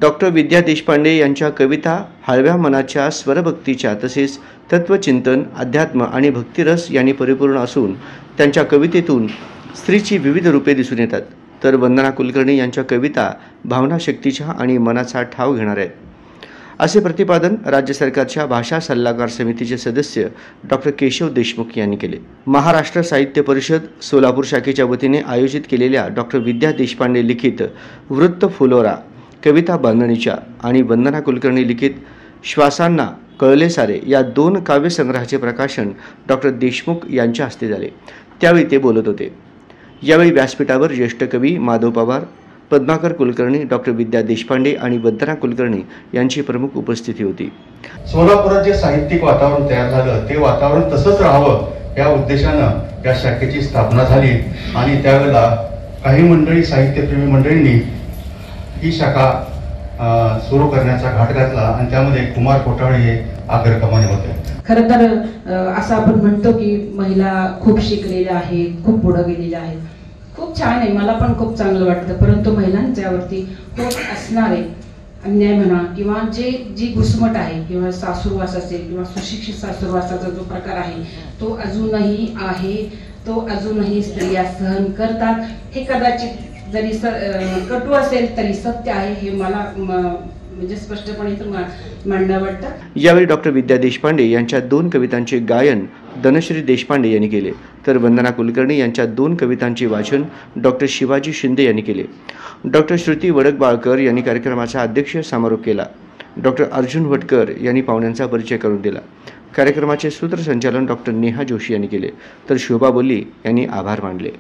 Doctor विद्या देशपांडे यांच्या कविता हळव्या मनाच्या स्वरभक्तीच्या तसेच तत्वचिंतन, अध्यात्म आणि भक्तिरस यांनी परिपूर्ण असून त्यांच्या कवितेतून स्त्रीची विविध रूपे दिसून येतात. तर वंदना कुलकर्णी यांच्या कविता भावनाशक्तीच्या आणि मनाचा ठाव घेणार आहेत, असे प्रतिपादन राज्य सरकारच्या भाषा सल्लागार समितीचे सदस्य डॉक्टर केशव देशमुख यांनी केले. महाराष्ट्र साहित्य परिषद सोलापूर शाखेच्या वतीने आयोजित केलेल्या डॉक्टर विद्या देशपांडे लिखित वृत्त फुलोरा कविता बांधणीच्या आणि वंदना कुलकर्णी लिखित श्वासांना कळले सारे या 2 काव्यसंग्रहाचे प्रकाशन डॉक्टर देशमुख यांच्या हस्ते झाले. त्यावेळी ते बोलत होते. यावेळी व्यासपीठावर ज्येष्ठ कवी माधव पवार, पद्माकर कुलकर्णी, डॉक्टर विद्या देशपांडे आणि वंदना कुलकर्णी यांची प्रमुख उपस्थिती होती. सोलापुरात जे साहित्यिक वातावरण तयार झालं ते वातावरण तसंच राहावं या उद्देशानं या शाखेची स्थापना झाली आणि त्यावेळेला काही मंडळी, साहित्यप्रेमी मंडळींनी ही शाखा सुरू करण्याचा घाट घातला आणि त्यामध्ये कुमार कोठाळे हे अग्रक्रमाने होते. खरं तर असं आपण म्हणतो की महिला खूप शिकलेल्या आहेत, खूप पुढे गेलेल्या आहेत. खूप छान आहे, मला पण खूप चांगलं वाटतं. परंतु महिलांच्यावरती होत असणारे अन्याय म्हणा किंवा जी घुसमट आहे किंवा सासूरवास असेल किंवा सुशिक्षित सासूरवासाचा जो प्रकार आहे तो अजूनही आहे. तो अजूनही स्त्रिया सहन करतात. हे कदाचित जरी कटू असेल तरी सत्य आहे, हे मला म्हणजे स्पष्टपणे मांडणं वाटतं. यावेळी डॉक्टर विद्या देशपांडे यांच्या 2 कवितांचे गायन धनश्री देशपांडे यांनी केले, तर वंदना कुलकर्णी यांच्या 2 कवितांचे वाचन डॉक्टर शिवाजी शिंदे यांनी केले. डॉक्टर श्रुती वडकबाळकर यांनी कार्यक्रमाचा अध्यक्ष समारोप केला. डॉक्टर अर्जुन भटकर यांनी पाहुण्यांचा परिचय करून दिला. कार्यक्रमाचे सूत्रसंचालन डॉक्टर नेहा जोशी यांनी केले, तर शोभा बोल्ली यांनी आभार मानले.